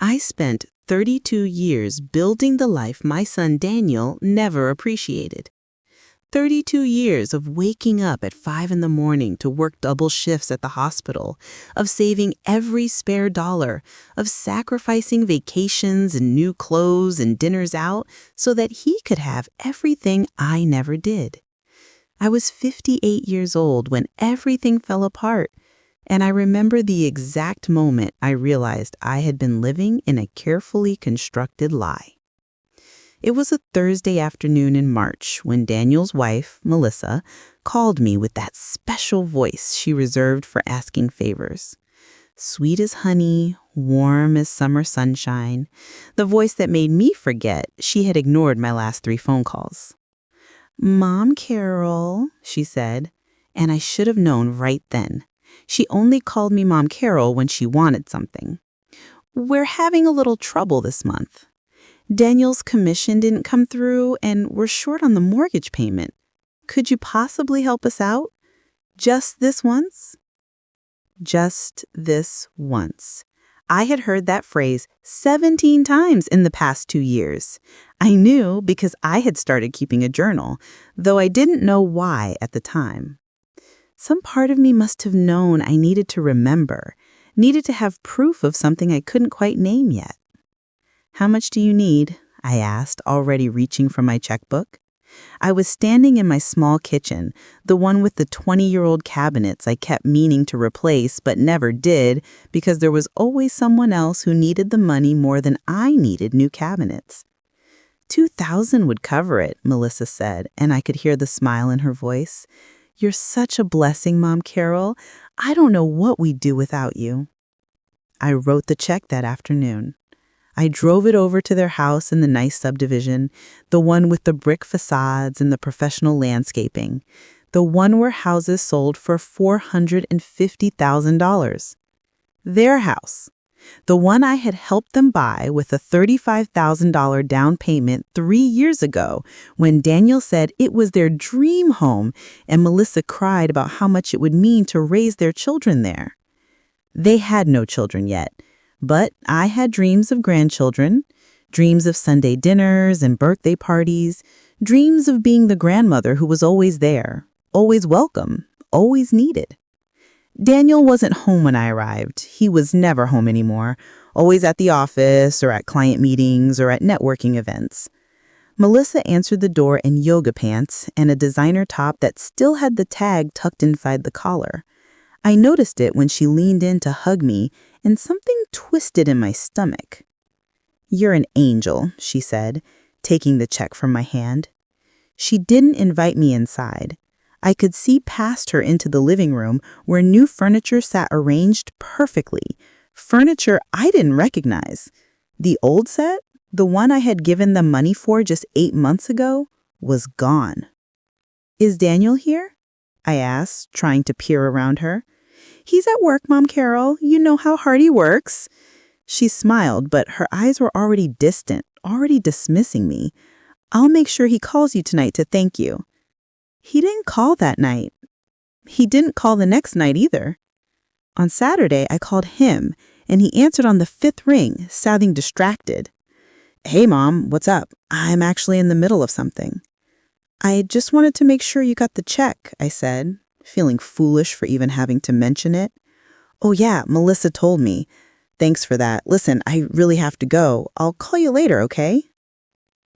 I spent 32 years building the life my son Daniel never appreciated. 32 years of waking up at 5 in the morning to work double shifts at the hospital, of saving every spare dollar, of sacrificing vacations and new clothes and dinners out so that he could have everything I never did. I was 58 years old when everything fell apart, and I remember the exact moment I realized I had been living in a carefully constructed lie. It was a Thursday afternoon in March when Daniel's wife, Melissa, called me with that special voice she reserved for asking favors. Sweet as honey, warm as summer sunshine, the voice that made me forget she had ignored my last 3 phone calls. "Mom Carol," she said, and I should have known right then. She only called me Mom Carol when she wanted something. "We're having a little trouble this month. Daniel's commission didn't come through, and we're short on the mortgage payment. Could you possibly help us out? Just this once?" Just this once. I had heard that phrase 17 times in the past 2 years. I knew because I had started keeping a journal, though I didn't know why at the time. Some part of me must have known I needed to remember, needed to have proof of something I couldn't quite name yet. "How much do you need?" I asked, already reaching for my checkbook. I was standing in my small kitchen, the one with the 20-year-old cabinets I kept meaning to replace but never did because there was always someone else who needed the money more than I needed new cabinets. $2,000 would cover it, Melissa said, and I could hear the smile in her voice. "You're such a blessing, Mom Carol. I don't know what we'd do without you." I wrote the check that afternoon. I drove it over to their house in the nice subdivision, the one with the brick facades and the professional landscaping, the one where houses sold for $450,000. Their house, the one I had helped them buy with a $35,000 down payment 3 years ago when Daniel said it was their dream home and Melissa cried about how much it would mean to raise their children there. They had no children yet. But I had dreams of grandchildren, dreams of Sunday dinners and birthday parties, dreams of being the grandmother who was always there, always welcome, always needed. Daniel wasn't home when I arrived. He was never home anymore, always at the office or at client meetings or at networking events. Melissa answered the door in yoga pants and a designer top that still had the tag tucked inside the collar. I noticed it when she leaned in to hug me, and something twisted in my stomach. "You're an angel," she said, taking the check from my hand. She didn't invite me inside. I could see past her into the living room where new furniture sat arranged perfectly, furniture I didn't recognize. The old set, the one I had given them money for just 8 months ago, was gone. "Is Daniel here?" I asked, trying to peer around her. "He's at work, Mom Carol. You know how hard he works." She smiled, but her eyes were already distant, already dismissing me. "I'll make sure he calls you tonight to thank you." He didn't call that night. He didn't call the next night either. On Saturday, I called him, and he answered on the 5th ring, sounding distracted. "Hey, Mom, what's up? I'm actually in the middle of something." "I just wanted to make sure you got the check," I said, feeling foolish for even having to mention it. "Oh yeah, Melissa told me. Thanks for that. Listen, I really have to go. I'll call you later, okay?"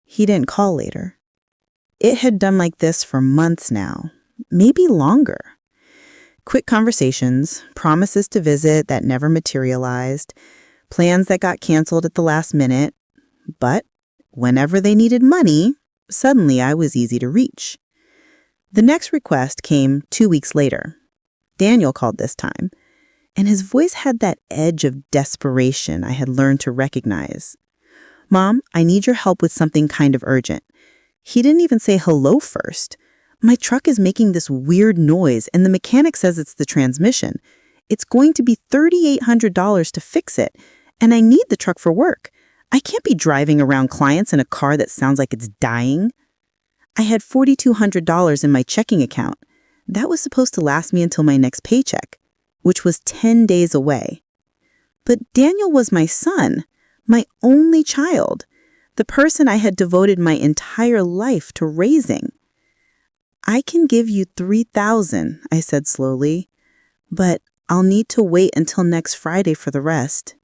He didn't call later. It had done like this for months now, maybe longer. Quick conversations, promises to visit that never materialized, plans that got canceled at the last minute. But whenever they needed money, suddenly I was easy to reach. The next request came 2 weeks later. Daniel called this time, and his voice had that edge of desperation I had learned to recognize. "Mom, I need your help with something kind of urgent." He didn't even say hello first. "My truck is making this weird noise, and the mechanic says it's the transmission. It's going to be $3,800 to fix it, and I need the truck for work. I can't be driving around clients in a car that sounds like it's dying." I had $4,200 in my checking account. That was supposed to last me until my next paycheck, which was 10 days away. But Daniel was my son, My only child, the person I had devoted my entire life to raising. I can give you $3,000, I said slowly, but I'll need to wait until next Friday for the rest.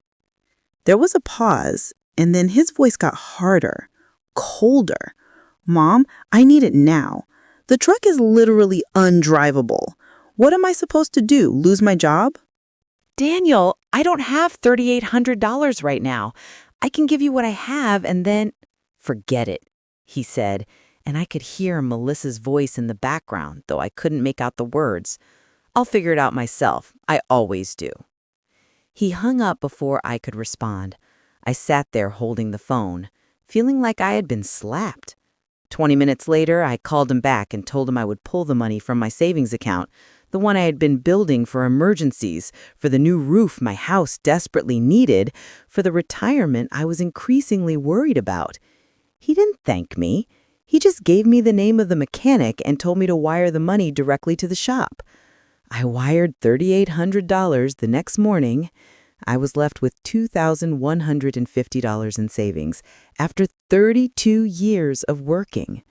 There was a pause, and then his voice got harder, colder. Mom, I need it now. The truck is literally undrivable. What am I supposed to do, lose my job? Daniel, I don't have $3,800 right now. I can give you what I have and then— Forget it, he said, and I could hear Melissa's voice in the background, though I couldn't make out the words. I'll figure it out myself. I always do. He hung up before I could respond. I sat there holding the phone, feeling like I had been slapped. 20 minutes later, I called him back and told him I would pull the money from my savings account, the one I had been building for emergencies, for the new roof my house desperately needed, for the retirement I was increasingly worried about. He didn't thank me. He just gave me the name of the mechanic and told me to wire the money directly to the shop. I wired $3,800 the next morning. I was left with $2,150 in savings after 32 years of working.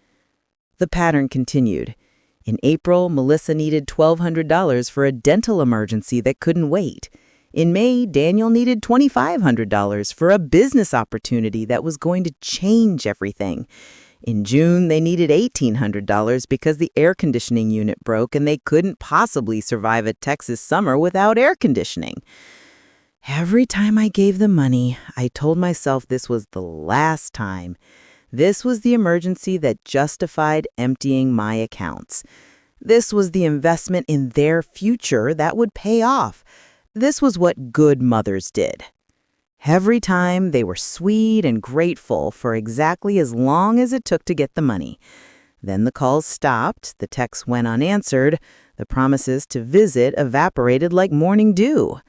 The pattern continued. In April, Melissa needed $1,200 for a dental emergency that couldn't wait. In May, Daniel needed $2,500 for a business opportunity that was going to change everything. In June, they needed $1,800 because the air conditioning unit broke and they couldn't possibly survive a Texas summer without air conditioning. Every time I gave them money, I told myself this was the last time. This was the emergency that justified emptying my accounts. This was the investment in their future that would pay off. This was what good mothers did. Every time they were sweet and grateful for exactly as long as it took to get the money. Then the calls stopped, the texts went unanswered, the promises to visit evaporated like morning dew.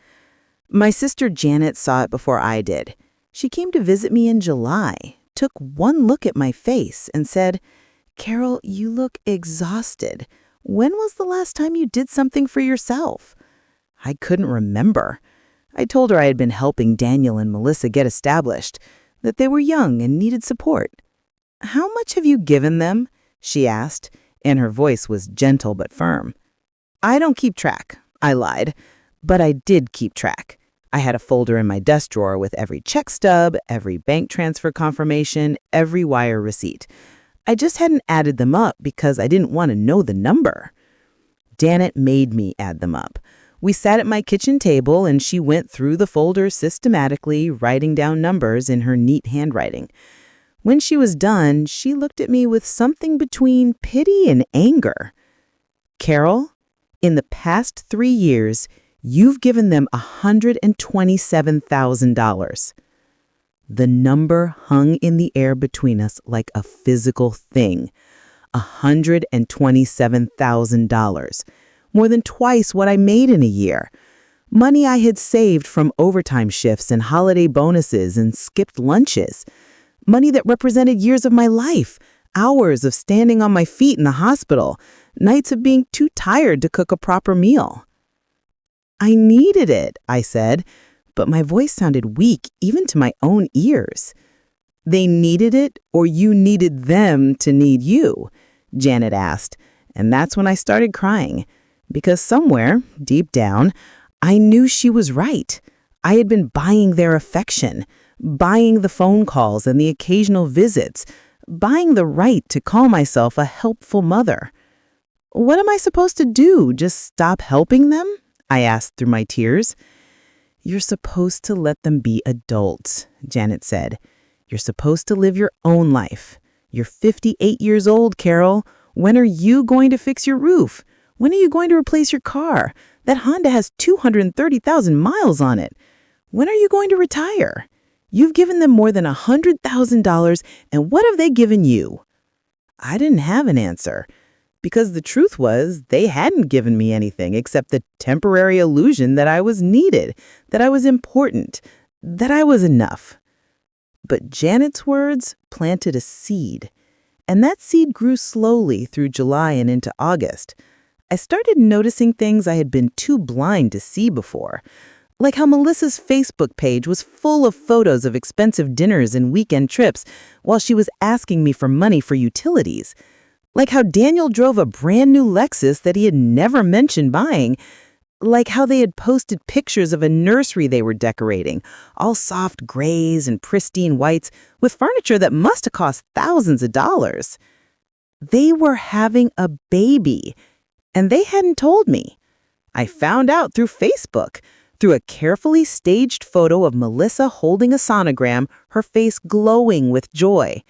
My sister Janet saw it before I did. She came to visit me in July, took one look at my face and said, "Carol, you look exhausted. When was the last time you did something for yourself?" I couldn't remember. I told her I had been helping Daniel and Melissa get established, that they were young and needed support. "How much have you given them?" she asked, and her voice was gentle but firm. "I don't keep track," I lied, but I did keep track. I had a folder in my desk drawer with every check stub, every bank transfer confirmation, every wire receipt. I just hadn't added them up because I didn't want to know the number. Janet made me add them up. We sat at my kitchen table and she went through the folder systematically, writing down numbers in her neat handwriting. When she was done, she looked at me with something between pity and anger. "Carol, in the past 3 years, you've given them $127,000. The number hung in the air between us like a physical thing. $127,000. More than twice what I made in a year. Money I had saved from overtime shifts and holiday bonuses and skipped lunches. Money that represented years of my life, hours of standing on my feet in the hospital, nights of being too tired to cook a proper meal. I needed it, I said, but my voice sounded weak even to my own ears. They needed it, or you needed them to need you? Janet asked, and that's when I started crying. Because somewhere, deep down, I knew she was right. I had been buying their affection, buying the phone calls and the occasional visits, buying the right to call myself a helpful mother. "What am I supposed to do? Just stop helping them?" I asked through my tears. "You're supposed to let them be adults," Janet said. "You're supposed to live your own life. You're 58 years old, Carol. When are you going to fix your roof? When are you going to replace your car? That Honda has 230,000 miles on it. When are you going to retire? You've given them more than $100,000, and what have they given you?" I didn't have an answer, because the truth was they hadn't given me anything except the temporary illusion that I was needed, that I was important, that I was enough. But Janet's words planted a seed, and that seed grew slowly through July and into August. I started noticing things I had been too blind to see before, Like how Melissa's Facebook page was full of photos of expensive dinners and weekend trips while she was asking me for money for utilities. Like how Daniel drove a brand new Lexus that he had never mentioned buying. Like how they had posted pictures of a nursery they were decorating, all soft grays and pristine whites, with furniture that must have cost thousands of dollars. They were having a baby, and they hadn't told me. I found out through Facebook, through a carefully staged photo of Melissa holding a sonogram, her face glowing with joy.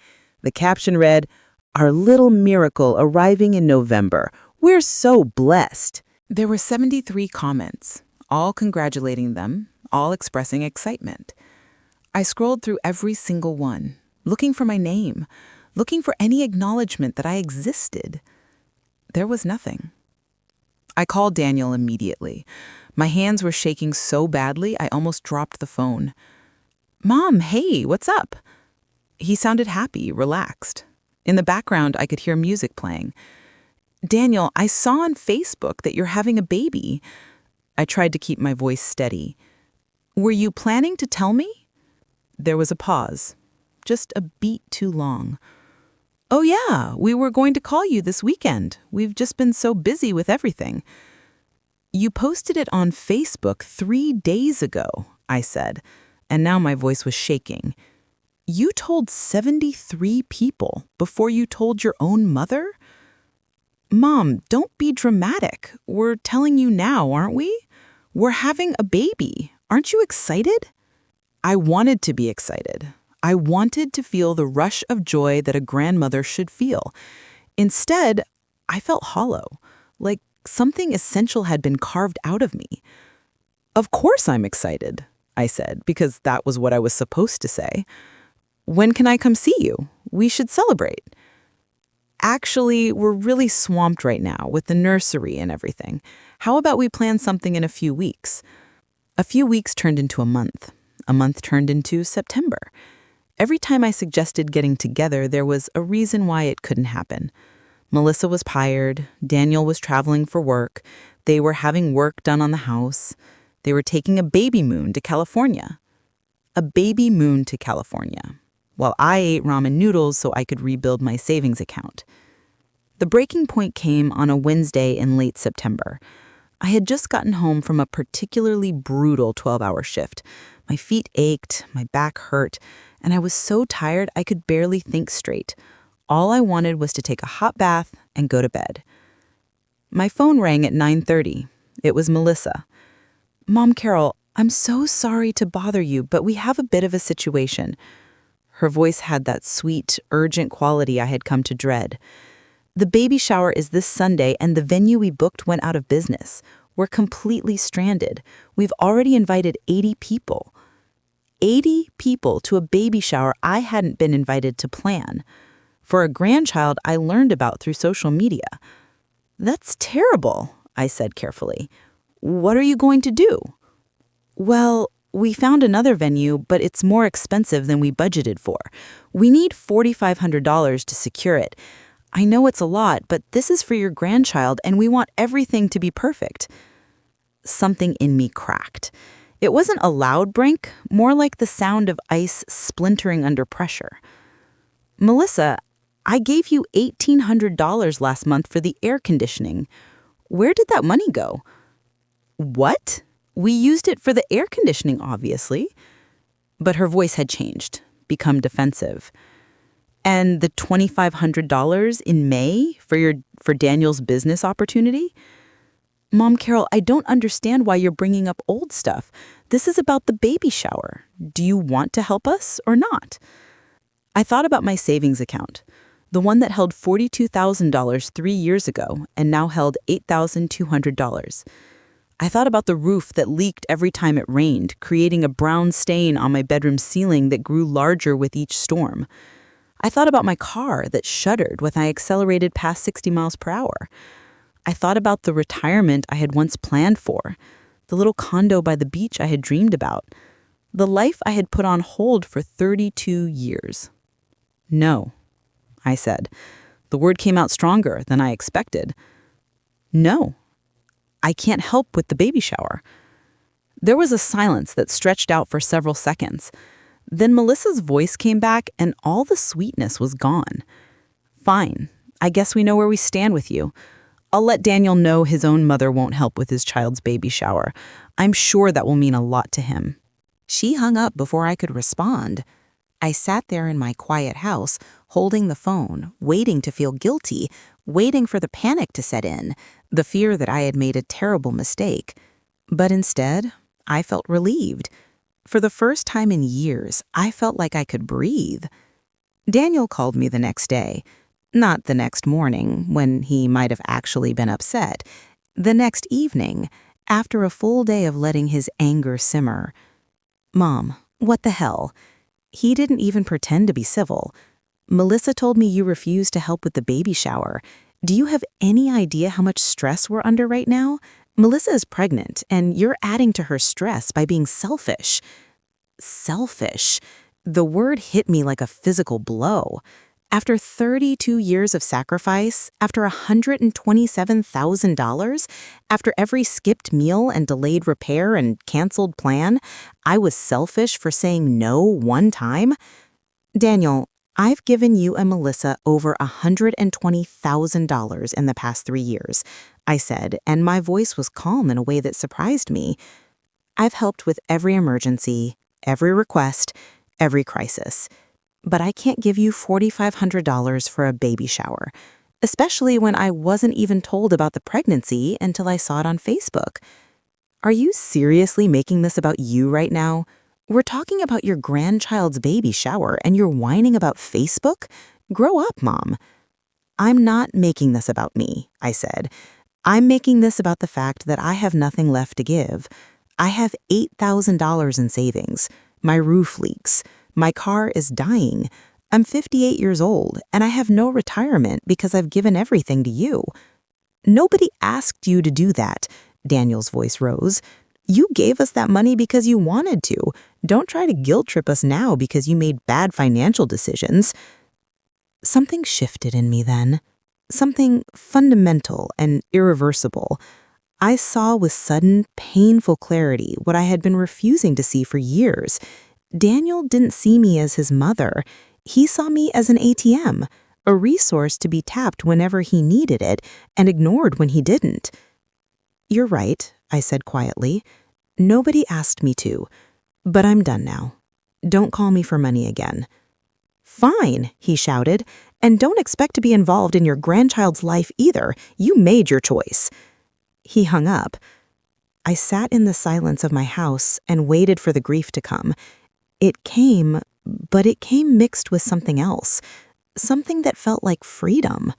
The caption read, "Our little miracle arriving in November. We're so blessed." There were 73 comments, all congratulating them, all expressing excitement. I scrolled through every single one, looking for my name, looking for any acknowledgement that I existed. There was nothing. I called Daniel immediately. My hands were shaking so badly I almost dropped the phone. "Mom, hey, what's up?" He sounded happy, relaxed. In the background, I could hear music playing. "Daniel, I saw on Facebook that you're having a baby." I tried to keep my voice steady. "Were you planning to tell me?" There was a pause, just a beat too long. "Oh yeah, we were going to call you this weekend. We've just been so busy with everything." "You posted it on Facebook 3 days ago," I said, and now my voice was shaking. "You told 73 people before you told your own mother?" "Mom, don't be dramatic. We're telling you now, aren't we? We're having a baby. Aren't you excited?" I wanted to be excited. I wanted to feel the rush of joy that a grandmother should feel. Instead, I felt hollow, like something essential had been carved out of me. "Of course I'm excited," I said, because that was what I was supposed to say. "When can I come see you? We should celebrate." "Actually, we're really swamped right now with the nursery and everything. How about we plan something in a few weeks?" A few weeks turned into a month. A month turned into September. Every time I suggested getting together, there was a reason why it couldn't happen. Melissa was tired. Daniel was traveling for work. They were having work done on the house. They were taking a baby moon to California. A baby moon to California, while I ate ramen noodles so I could rebuild my savings account. The breaking point came on a Wednesday in late September. I had just gotten home from a particularly brutal 12-hour shift. My feet ached, my back hurt, and I was so tired I could barely think straight. All I wanted was to take a hot bath and go to bed. My phone rang at 9:30. It was Melissa. "Mom Carol, I'm so sorry to bother you, but we have a bit of a situation." Her voice had that sweet, urgent quality I had come to dread. "The baby shower is this Sunday, and the venue we booked went out of business. We're completely stranded. We've already invited 80 people. 80 people to a baby shower I hadn't been invited to plan. For a grandchild I learned about through social media." "That's terrible," I said carefully. "What are you going to do?" "Well, we found another venue, but it's more expensive than we budgeted for. We need $4,500 to secure it. I know it's a lot, but this is for your grandchild, and we want everything to be perfect." Something in me cracked. It wasn't a loud break, more like the sound of ice splintering under pressure. "Melissa, I gave you $1,800 last month for the air conditioning. Where did that money go?" "What? We used it for the air conditioning, obviously." But her voice had changed, become defensive. "And the $2,500 in May for Daniel's business opportunity?" "Mom Carol, I don't understand why you're bringing up old stuff. This is about the baby shower. Do you want to help us or not?" I thought about my savings account, the one that held $42,000 3 years ago and now held $8,200. I thought about the roof that leaked every time it rained, creating a brown stain on my bedroom ceiling that grew larger with each storm. I thought about my car that shuddered when I accelerated past 60 miles per hour. I thought about the retirement I had once planned for, the little condo by the beach I had dreamed about, the life I had put on hold for 32 years. "No," I said. The word came out stronger than I expected. "No, I can't help with the baby shower." There was a silence that stretched out for several seconds. Then Melissa's voice came back and all the sweetness was gone. Fine, I guess we know where we stand with you. I'll let Daniel know his own mother won't help with his child's baby shower. I'm sure that will mean a lot to him. She hung up before I could respond. I sat there in my quiet house, holding the phone, waiting to feel guilty, waiting for the panic to set in, the fear that I had made a terrible mistake. But instead, I felt relieved. For the first time in years, I felt like I could breathe. Daniel called me the next day. Not the next morning, when he might have actually been upset. The next evening, after a full day of letting his anger simmer. "Mom, what the hell?" He didn't even pretend to be civil. "Melissa told me you refused to help with the baby shower. Do you have any idea how much stress we're under right now? Melissa is pregnant, and you're adding to her stress by being selfish." Selfish. The word hit me like a physical blow. After 32 years of sacrifice, after $127,000, after every skipped meal and delayed repair and canceled plan, I was selfish for saying no one time? "Daniel, I've given you and Melissa over $120,000 in the past 3 years," I said, and my voice was calm in a way that surprised me. "I've helped with every emergency, every request, every crisis. But I can't give you $4,500 for a baby shower, especially when I wasn't even told about the pregnancy until I saw it on Facebook. Are you seriously making this about you right now? We're talking about your grandchild's baby shower and you're whining about Facebook? Grow up, Mom." "I'm not making this about me," I said. "I'm making this about the fact that I have nothing left to give. I have $8,000 in savings. My roof leaks. My car is dying. I'm 58 years old, and I have no retirement because I've given everything to you." "Nobody asked you to do that," Daniel's voice rose. "You gave us that money because you wanted to. Don't try to guilt trip us now because you made bad financial decisions." Something shifted in me then. Something fundamental and irreversible. I saw with sudden, painful clarity what I had been refusing to see for years. Daniel didn't see me as his mother. He saw me as an ATM, a resource to be tapped whenever he needed it and ignored when he didn't. "You're right," I said quietly. "Nobody asked me to, but I'm done now. Don't call me for money again." "Fine," he shouted, "and don't expect to be involved in your grandchild's life either. You made your choice." He hung up. I sat in the silence of my house and waited for the grief to come. It came, but it came mixed with something else, something that felt like freedom.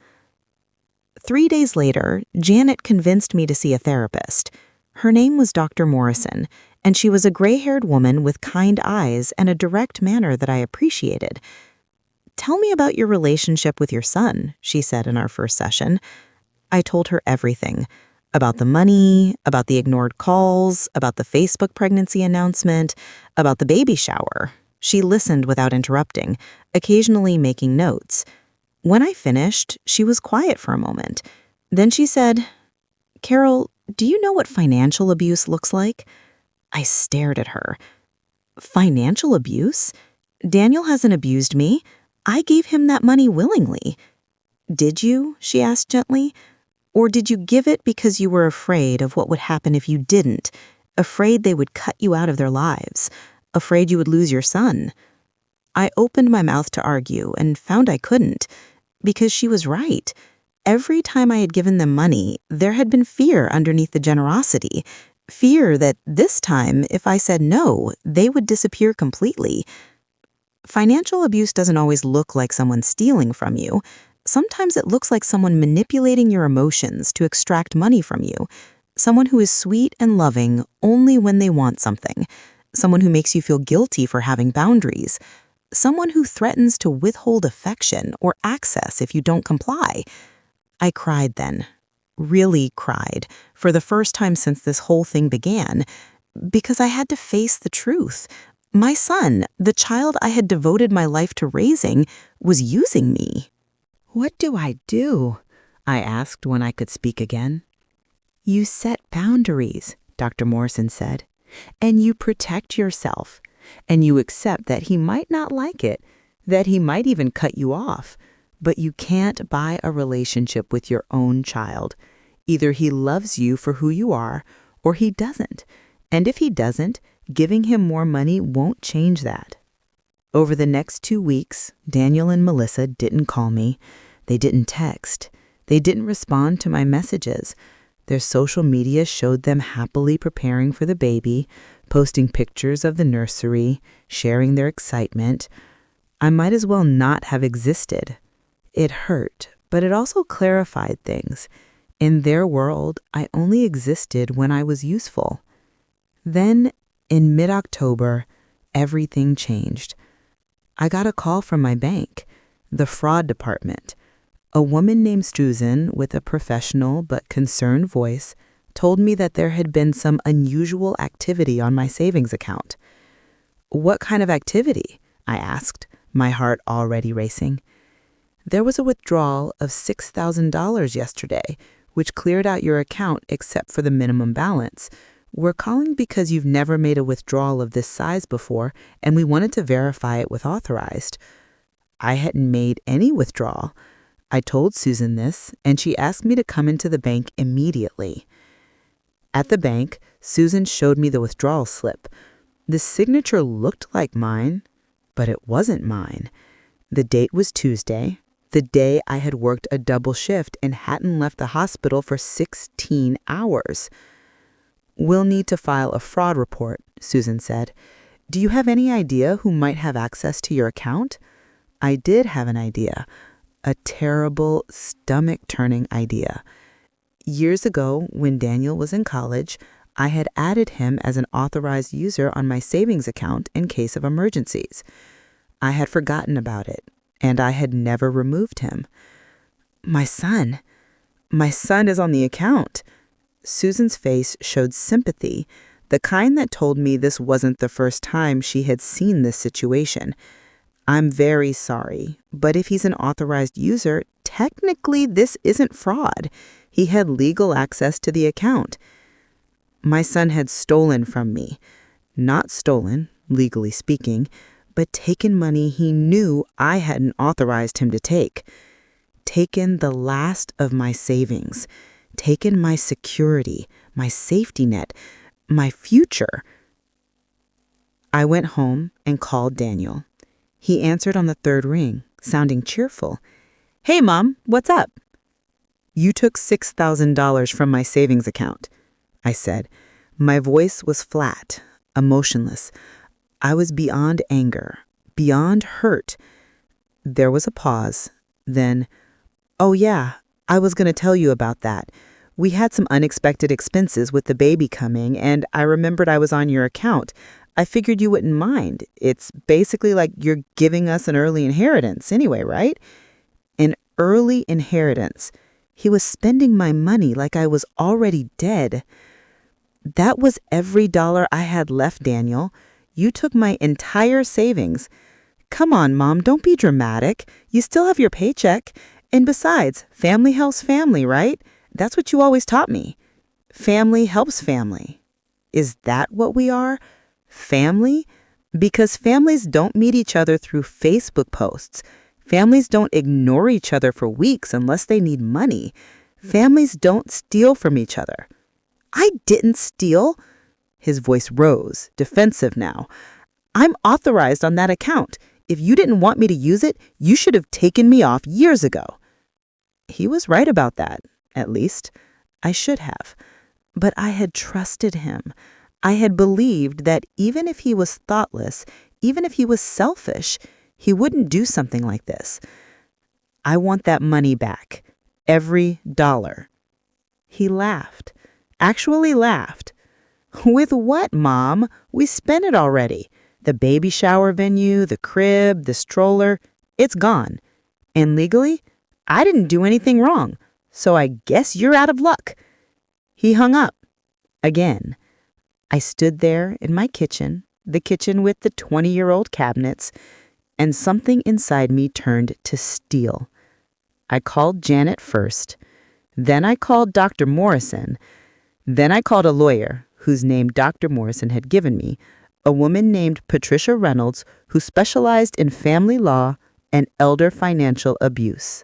3 days later, Janet convinced me to see a therapist. Her name was Dr. Morrison, and she was a gray-haired woman with kind eyes and a direct manner that I appreciated. "Tell me about your relationship with your son," she said in our first session. I told her everything. About the money, about the ignored calls, about the Facebook pregnancy announcement, about the baby shower. She listened without interrupting, occasionally making notes. When I finished, she was quiet for a moment. Then she said, "Carol, do you know what financial abuse looks like?" I stared at her. "Financial abuse? Daniel hasn't abused me. I gave him that money willingly." "Did you?" she asked gently. "Or did you give it because you were afraid of what would happen if you didn't? Afraid they would cut you out of their lives? Afraid you would lose your son?" I opened my mouth to argue and found I couldn't, because she was right. Every time I had given them money, there had been fear underneath the generosity. Fear that this time, if I said no, they would disappear completely. Financial abuse doesn't always look like someone stealing from you. Sometimes it looks like someone manipulating your emotions to extract money from you. Someone who is sweet and loving only when they want something. Someone who makes you feel guilty for having boundaries. Someone who threatens to withhold affection or access if you don't comply. I cried then. Really cried, for the first time since this whole thing began, because I had to face the truth. My son, the child I had devoted my life to raising, was using me. "What do I do?" I asked when I could speak again. "You set boundaries," Dr. Morrison said. And you protect yourself. And you accept that he might not like it, that he might even cut you off. But you can't buy a relationship with your own child. Either he loves you for who you are, or he doesn't. And if he doesn't, giving him more money won't change that. Over the next 2 weeks, Daniel and Melissa didn't call me. They didn't text. They didn't respond to my messages. Their social media showed them happily preparing for the baby, posting pictures of the nursery, sharing their excitement. I might as well not have existed. It hurt, but it also clarified things. In their world, I only existed when I was useful. Then, in mid-October, everything changed. I got a call from my bank, the fraud department. A woman named Susan, with a professional but concerned voice, told me that there had been some unusual activity on my savings account. "What kind of activity?" I asked, my heart already racing. "There was a withdrawal of $6,000 yesterday, which cleared out your account except for the minimum balance. We're calling because you've never made a withdrawal of this size before, and we wanted to verify it with authorized." I hadn't made any withdrawal. I told Susan this, and she asked me to come into the bank immediately. At the bank, Susan showed me the withdrawal slip. The signature looked like mine, but it wasn't mine. The date was Tuesday, the day I had worked a double shift and hadn't left the hospital for 16 hours. "We'll need to file a fraud report," Susan said. "Do you have any idea who might have access to your account?" I did have an idea. A terrible, stomach-turning idea. Years ago, when Daniel was in college, I had added him as an authorized user on my savings account in case of emergencies. I had forgotten about it, and I had never removed him. My son is on the account." Susan's face showed sympathy, the kind that told me this wasn't the first time she had seen this situation. "I'm very sorry, but if he's an authorized user, technically this isn't fraud. He had legal access to the account." My son had stolen from me. Not stolen, legally speaking, but taken money he knew I hadn't authorized him to take. Taken the last of my savings. Taken my security, my safety net, my future. I went home and called Daniel. He answered on the third ring, sounding cheerful. "Hey, Mom, what's up?" "You took $6,000 from my savings account," I said. My voice was flat, emotionless. I was beyond anger, beyond hurt. There was a pause. Then, "Oh yeah, I was going to tell you about that. We had some unexpected expenses with the baby coming, and I remembered I was on your account. I figured you wouldn't mind. It's basically like you're giving us an early inheritance anyway, right?" An early inheritance. He was spending my money like I was already dead. "That was every dollar I had left, Daniel. You took my entire savings. Come on, Mom, don't be dramatic. You still have your paycheck. And besides, family helps family, right? That's what you always taught me. Family helps family. Is that what we are? Family? Because families don't meet each other through Facebook posts. Families don't ignore each other for weeks unless they need money. Families don't steal from each other." "I didn't steal." His voice rose, defensive now. "I'm authorized on that account. If you didn't want me to use it, you should have taken me off years ago." He was right about that, at least. I should have. But I had trusted him. I had believed that even if he was thoughtless, even if he was selfish, he wouldn't do something like this. "I want that money back. Every dollar." He laughed. Actually laughed. "With what, Mom? We spent it already. The baby shower venue, the crib, the stroller, it's gone. And legally, I didn't do anything wrong, so I guess you're out of luck." He hung up. Again. I stood there in my kitchen, the kitchen with the 20-year-old cabinets, and something inside me turned to steel. I called Janet first. Then I called Dr. Morrison. Then I called a lawyer whose name Dr. Morrison had given me, a woman named Patricia Reynolds who specialized in family law and elder financial abuse.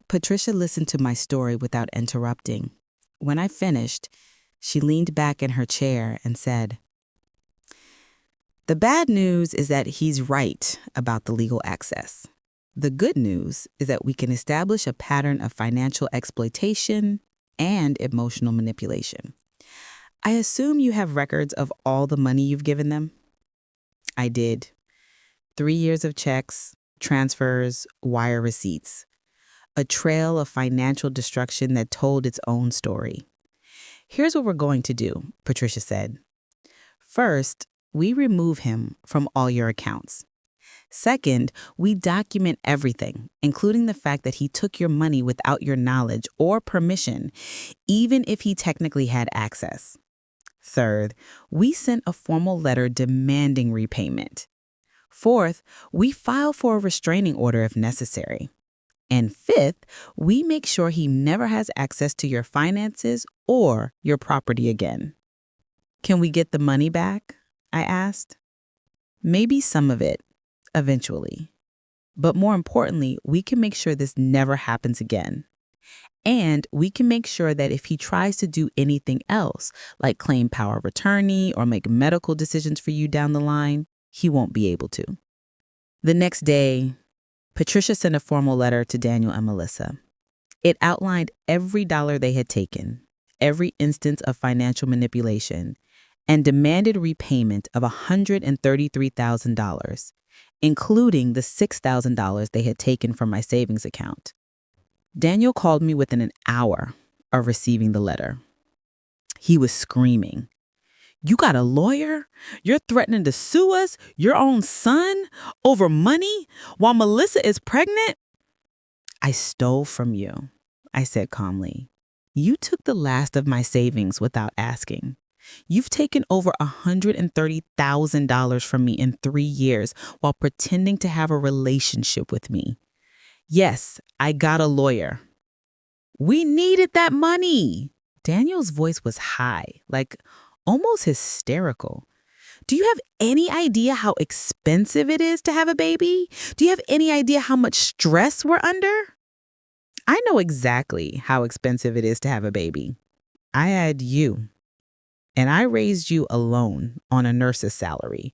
Patricia listened to my story without interrupting. When I finished, she leaned back in her chair and said, "The bad news is that he's right about the legal access. The good news is that we can establish a pattern of financial exploitation and emotional manipulation. I assume you have records of all the money you've given them?" I did. 3 years of checks, transfers, wire receipts. A trail of financial destruction that told its own story. "Here's what we're going to do," Patricia said. "First, we remove him from all your accounts. Second, we document everything, including the fact that he took your money without your knowledge or permission, even if he technically had access. Third, we sent a formal letter demanding repayment. Fourth, we file for a restraining order if necessary. And fifth, we make sure he never has access to your finances or your property again." "Can we get the money back?" I asked. "Maybe some of it, eventually. But more importantly, we can make sure this never happens again. And we can make sure that if he tries to do anything else, like claim power of attorney or make medical decisions for you down the line, he won't be able to." The next day, Patricia sent a formal letter to Daniel and Melissa. It outlined every dollar they had taken, every instance of financial manipulation, and demanded repayment of $133,000, including the $6,000 they had taken from my savings account. Daniel called me within an hour of receiving the letter. He was screaming, "You got a lawyer? You're threatening to sue us, your own son, over money while Melissa is pregnant?" "I stole from you," I said calmly. "You took the last of my savings without asking. You've taken over $130,000 from me in 3 years while pretending to have a relationship with me. Yes, I got a lawyer." "We needed that money." Daniel's voice was high, like almost hysterical. "Do you have any idea how expensive it is to have a baby? Do you have any idea how much stress we're under?" "I know exactly how expensive it is to have a baby. I had you. And I raised you alone on a nurse's salary.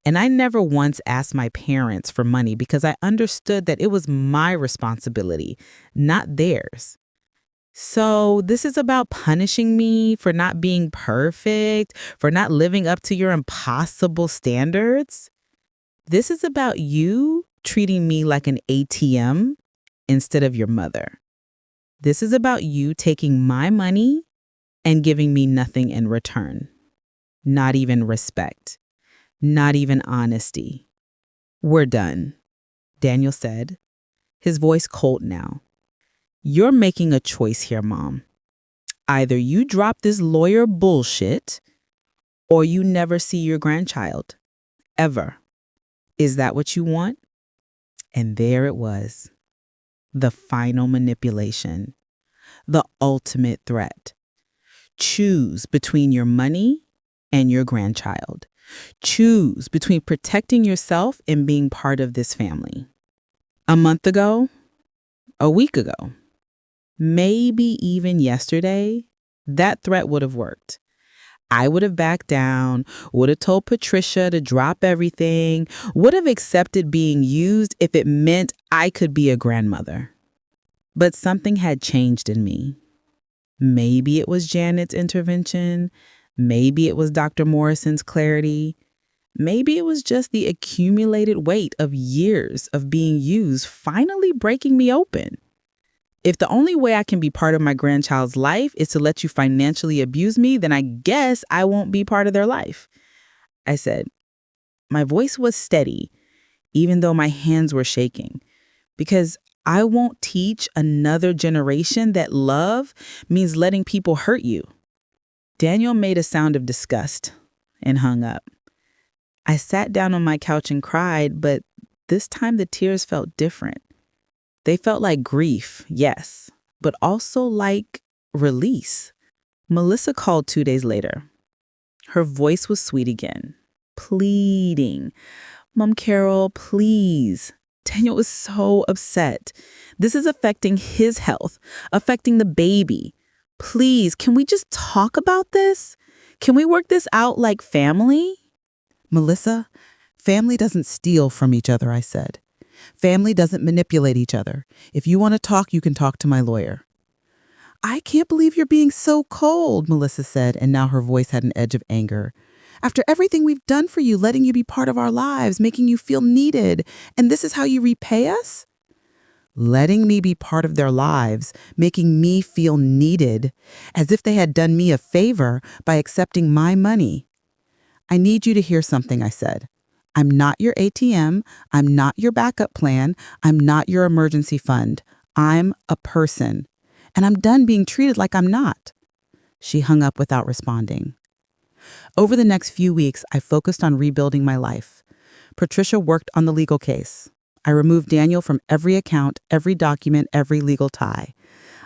And I never once asked my parents for money because I understood that it was my responsibility, not theirs. So this is about punishing me for not being perfect, for not living up to your impossible standards? This is about you treating me like an ATM instead of your mother. This is about you taking my money and giving me nothing in return. Not even respect. Not even honesty. We're done," Daniel said, his voice cold now. "You're making a choice here, Mom. Either you drop this lawyer bullshit or you never see your grandchild. Ever. Is that what you want?" And there it was. The final manipulation. The ultimate threat. Choose between your money and your grandchild. Choose between protecting yourself and being part of this family. A month ago, a week ago, maybe even yesterday, that threat would have worked. I would have backed down, would have told Patricia to drop everything, would have accepted being used if it meant I could be a grandmother. But something had changed in me. Maybe it was Janet's intervention. Maybe it was Dr. Morrison's clarity. Maybe it was just the accumulated weight of years of being used finally breaking me open. If the only way I can be part of my grandchild's life is to let you financially abuse me, then I guess I won't be part of their life. I said. My voice was steady, even though my hands were shaking, because I won't teach another generation that love means letting people hurt you. Daniel made a sound of disgust and hung up. I sat down on my couch and cried, but this time the tears felt different. They felt like grief, yes, but also like release. Melissa called 2 days later. Her voice was sweet again, pleading. Mom Carol, please. Daniel is so upset. This is affecting his health, affecting the baby. Please, can we just talk about this? Can we work this out like family? Melissa, family doesn't steal from each other, I said. Family doesn't manipulate each other. If you want to talk, you can talk to my lawyer. I can't believe you're being so cold, Melissa said, and now her voice had an edge of anger. After everything we've done for you, letting you be part of our lives, making you feel needed, and this is how you repay us? Letting me be part of their lives, making me feel needed, as if they had done me a favor by accepting my money. I need you to hear something, I said. I'm not your ATM. I'm not your backup plan. I'm not your emergency fund. I'm a person. And I'm done being treated like I'm not. She hung up without responding. Over the next few weeks, I focused on rebuilding my life. Patricia worked on the legal case. I removed Daniel from every account, every document, every legal tie.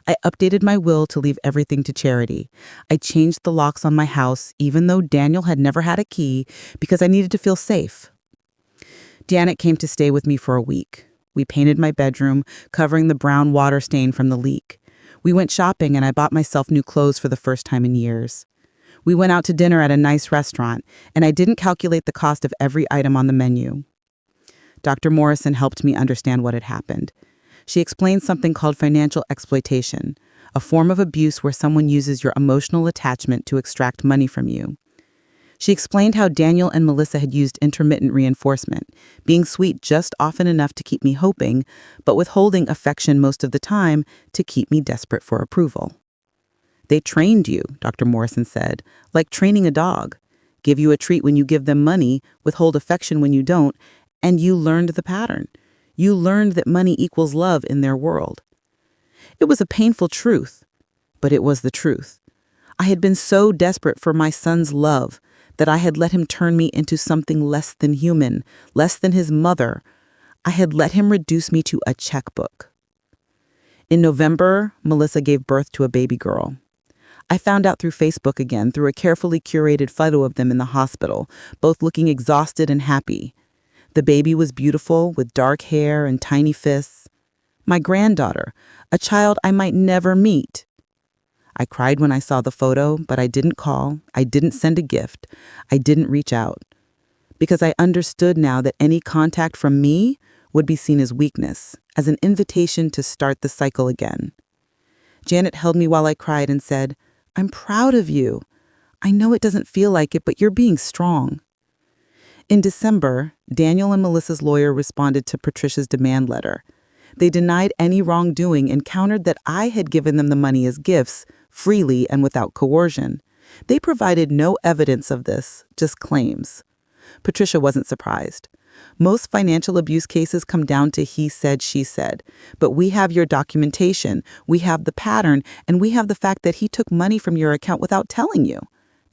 I updated my will to leave everything to charity. I changed the locks on my house, even though Daniel had never had a key, because I needed to feel safe. Janet came to stay with me for a week. We painted my bedroom, covering the brown water stain from the leak. We went shopping and I bought myself new clothes for the first time in years. We went out to dinner at a nice restaurant, and I didn't calculate the cost of every item on the menu. Dr. Morrison helped me understand what had happened. She explained something called financial exploitation, a form of abuse where someone uses your emotional attachment to extract money from you. She explained how Daniel and Melissa had used intermittent reinforcement, being sweet just often enough to keep me hoping, but withholding affection most of the time to keep me desperate for approval. They trained you, Dr. Morrison said, like training a dog. Give you a treat when you give them money, withhold affection when you don't, and you learned the pattern. You learned that money equals love in their world. It was a painful truth, but it was the truth. I had been so desperate for my son's love that I had let him turn me into something less than human, less than his mother. I had let him reduce me to a checkbook. In November, Melissa gave birth to a baby girl. I found out through Facebook again, through a carefully curated photo of them in the hospital, both looking exhausted and happy. The baby was beautiful, with dark hair and tiny fists. My granddaughter, a child I might never meet. I cried when I saw the photo, but I didn't call, I didn't send a gift, I didn't reach out. Because I understood now that any contact from me would be seen as weakness, as an invitation to start the cycle again. Janet held me while I cried and said, "I'm proud of you. I know it doesn't feel like it, but you're being strong." In December, Daniel and Melissa's lawyer responded to Patricia's demand letter. They denied any wrongdoing and countered that I had given them the money as gifts, freely and without coercion. They provided no evidence of this, just claims. Patricia wasn't surprised. Most financial abuse cases come down to he said, she said. But we have your documentation, we have the pattern, and we have the fact that he took money from your account without telling you.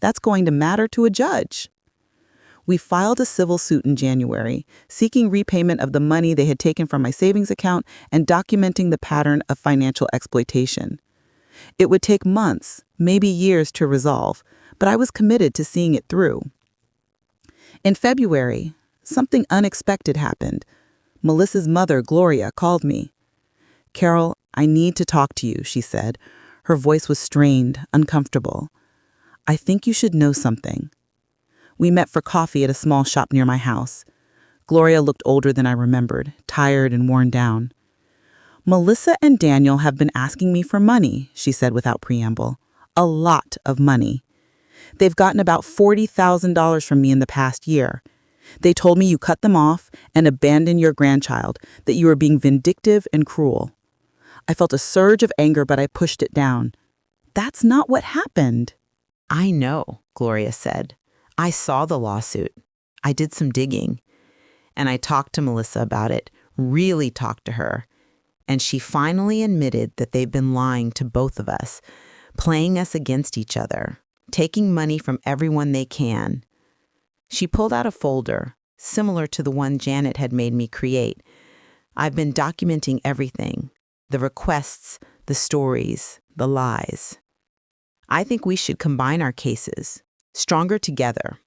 That's going to matter to a judge. We filed a civil suit in January, seeking repayment of the money they had taken from my savings account and documenting the pattern of financial exploitation. It would take months, maybe years to resolve, but I was committed to seeing it through. In February, something unexpected happened. Melissa's mother, Gloria, called me. "Carol, I need to talk to you," she said. Her voice was strained, uncomfortable. "I think you should know something." We met for coffee at a small shop near my house. Gloria looked older than I remembered, tired and worn down. "Melissa and Daniel have been asking me for money," she said without preamble. "A lot of money. They've gotten about $40,000 from me in the past year. They told me you cut them off and abandoned your grandchild, that you were being vindictive and cruel." I felt a surge of anger, but I pushed it down. "That's not what happened." "I know," Gloria said. "I saw the lawsuit. I did some digging. And I talked to Melissa about it, really talked to her. And she finally admitted that they've been lying to both of us, playing us against each other, taking money from everyone they can." She pulled out a folder, similar to the one Janet had made me create. "I've been documenting everything, the requests, the stories, the lies. I think we should combine our cases. stronger together.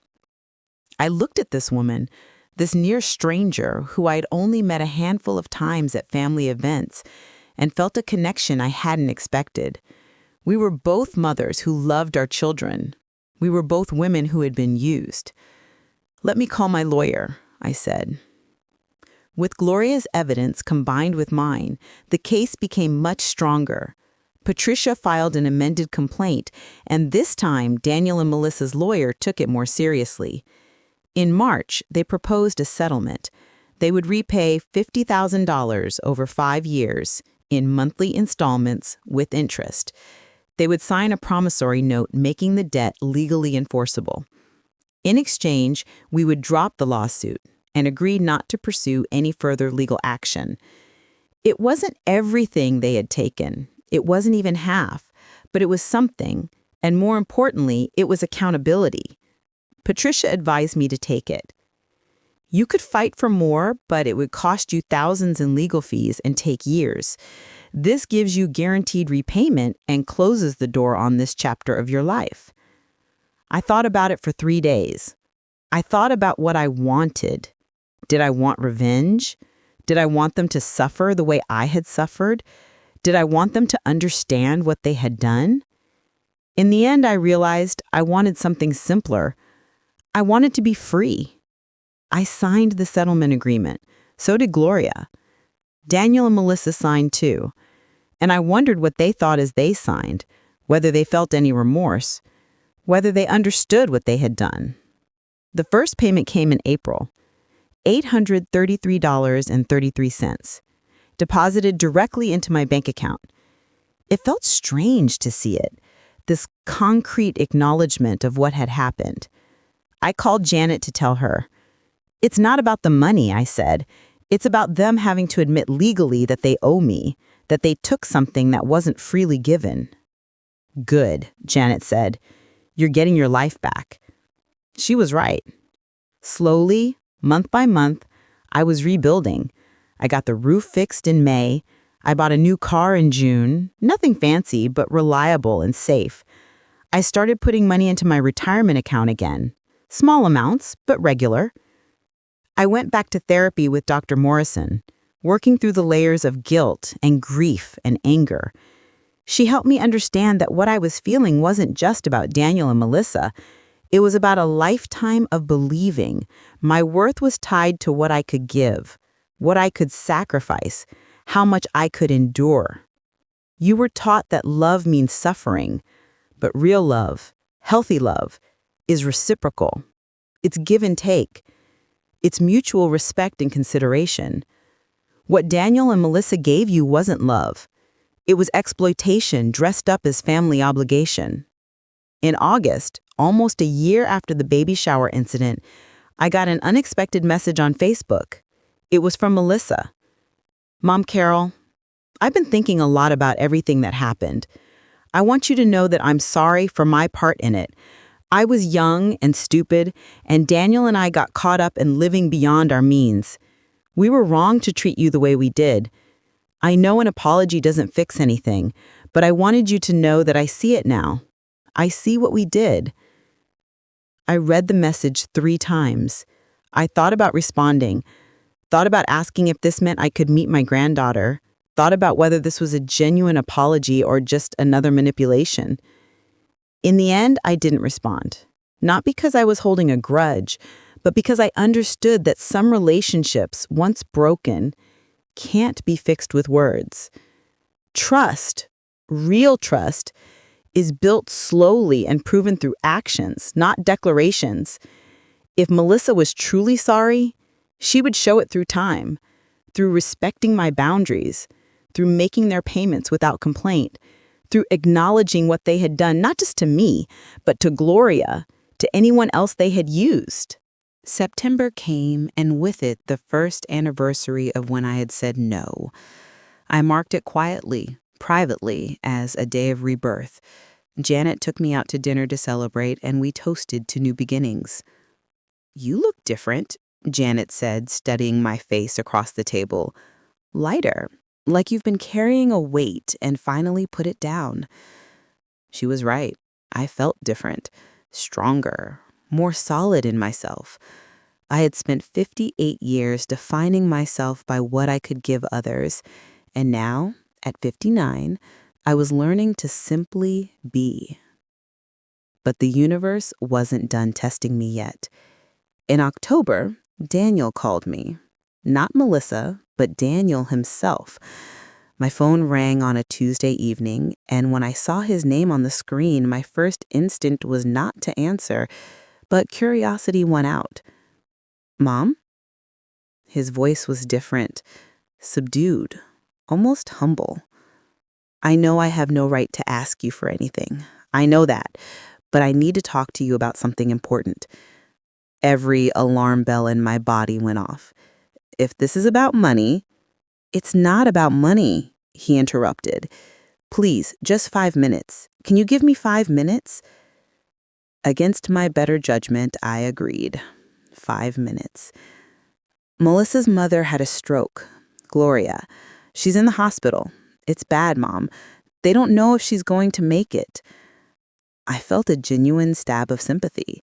I looked at this woman, this near stranger who I'd only met a handful of times at family events, and felt a connection I hadn't expected. We were both mothers who loved our children. We were both women who had been used. "Let me call my lawyer," I said. With Gloria's evidence combined with mine, the case became much stronger. Patricia filed an amended complaint, and this time Daniel and Melissa's lawyer took it more seriously. In March, they proposed a settlement. They would repay $50,000 over 5 years in monthly installments with interest. They would sign a promissory note making the debt legally enforceable. In exchange, we would drop the lawsuit and agree not to pursue any further legal action. It wasn't everything they had taken. It wasn't even half, but it was something, and more importantly, it was accountability. Patricia advised me to take it. "You could fight for more, but it would cost you thousands in legal fees and take years. This gives you guaranteed repayment and closes the door on this chapter of your life." I thought about it for 3 days. I thought about what I wanted. Did I want revenge? Did I want them to suffer the way I had suffered? Did I want them to understand what they had done? In the end, I realized I wanted something simpler. I wanted to be free. I signed the settlement agreement. So did Gloria. Daniel and Melissa signed too. And I wondered what they thought as they signed, whether they felt any remorse, whether they understood what they had done. The first payment came in April, $833.33, deposited directly into my bank account. It felt strange to see it, this concrete acknowledgement of what had happened. I called Janet to tell her. "It's not about the money," I said. "It's about them having to admit legally that they owe me, that they took something that wasn't freely given." "Good," Janet said. "You're getting your life back." She was right. Slowly, month by month, I was rebuilding. I got the roof fixed in May. I bought a new car in June, nothing fancy, but reliable and safe. I started putting money into my retirement account again. Small amounts, but regular. I went back to therapy with Dr. Morrison, working through the layers of guilt and grief and anger. She helped me understand that what I was feeling wasn't just about Daniel and Melissa. It was about a lifetime of believing my worth was tied to what I could give, what I could sacrifice, how much I could endure. You were taught that love means suffering, but real love, healthy love, is reciprocal. It's give and take. It's mutual respect and consideration. What Daniel and Melissa gave you wasn't love. It was exploitation dressed up as family obligation. In August, almost a year after the baby shower incident, I got an unexpected message on Facebook. It was from Melissa. "Mom Carol, I've been thinking a lot about everything that happened. I want you to know that I'm sorry for my part in it. I was young and stupid, and Daniel and I got caught up in living beyond our means. We were wrong to treat you the way we did. I know an apology doesn't fix anything, but I wanted you to know that I see it now. I see what we did." I read the message 3 times. I thought about responding, thought about asking if this meant I could meet my granddaughter, thought about whether this was a genuine apology or just another manipulation. In the end, I didn't respond. Not because I was holding a grudge, but because I understood that some relationships, once broken, can't be fixed with words. Trust, real trust, is built slowly and proven through actions, not declarations. If Melissa was truly sorry, she would show it through time, through respecting my boundaries, through making their payments without complaint, through acknowledging what they had done, not just to me, but to Gloria, to anyone else they had used. September came, and with it the first anniversary of when I had said no. I marked it quietly, privately, as a day of rebirth. Janet took me out to dinner to celebrate, and we toasted to new beginnings. "You look different," Janet said, studying my face across the table. "Lighter, like you've been carrying a weight and finally put it down." She was right. I felt different. stronger, more solid in myself. I had spent 58 years defining myself by what I could give others, and now, at 59, I was learning to simply be. But the universe wasn't done testing me yet. In October, Daniel called me. Not Melissa, but Daniel himself. My phone rang on a Tuesday evening, and when I saw his name on the screen, my first instinct was not to answer, but curiosity won out. "Mom?" His voice was different, subdued, almost humble. "I know I have no right to ask you for anything. I know that, but I need to talk to you about something important." Every alarm bell in my body went off. "If this is about money—" "It's not about money," he interrupted. "Please, just 5 minutes. Can you give me 5 minutes?" Against my better judgment, I agreed. 5 minutes. "Melissa's mother had a stroke. Gloria. She's in the hospital. It's bad, Mom. They don't know if she's going to make it." I felt a genuine stab of sympathy.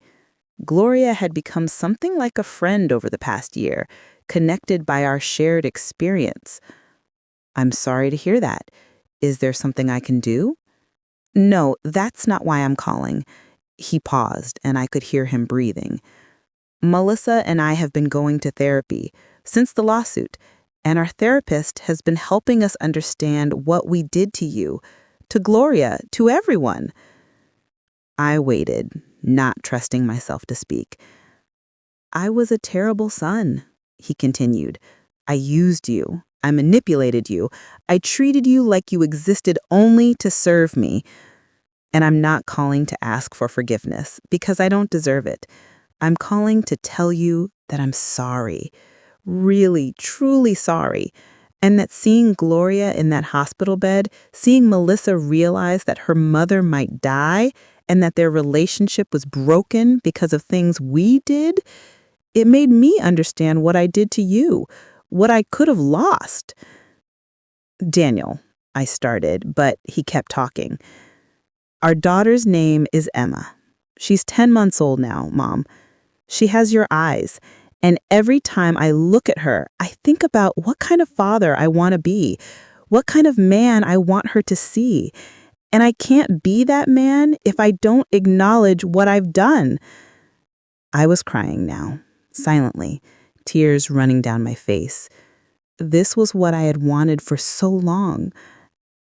Gloria had become something like a friend over the past year, connected by our shared experience. "I'm sorry to hear that. Is there something I can do?" "No, that's not why I'm calling." He paused, and I could hear him breathing. "Melissa and I have been going to therapy since the lawsuit, and our therapist has been helping us understand what we did to you, to Gloria, to everyone." I waited, not trusting myself to speak. "I was a terrible son," he continued. "I used you. I manipulated you. I treated you like you existed only to serve me. And I'm not calling to ask for forgiveness, because I don't deserve it. I'm calling to tell you that I'm sorry. Really, truly sorry. And that seeing Gloria in that hospital bed, seeing Melissa realize that her mother might die, and that their relationship was broken because of things we did, it made me understand what I did to you, what I could have lost." "Daniel," I started, but he kept talking. "Our daughter's name is Emma. She's 10 months old now, Mom. She has your eyes, and every time I look at her, I think about what kind of father I want to be, what kind of man I want her to see. And I can't be that man if I don't acknowledge what I've done." I was crying now, silently, tears running down my face. This was what I had wanted for so long.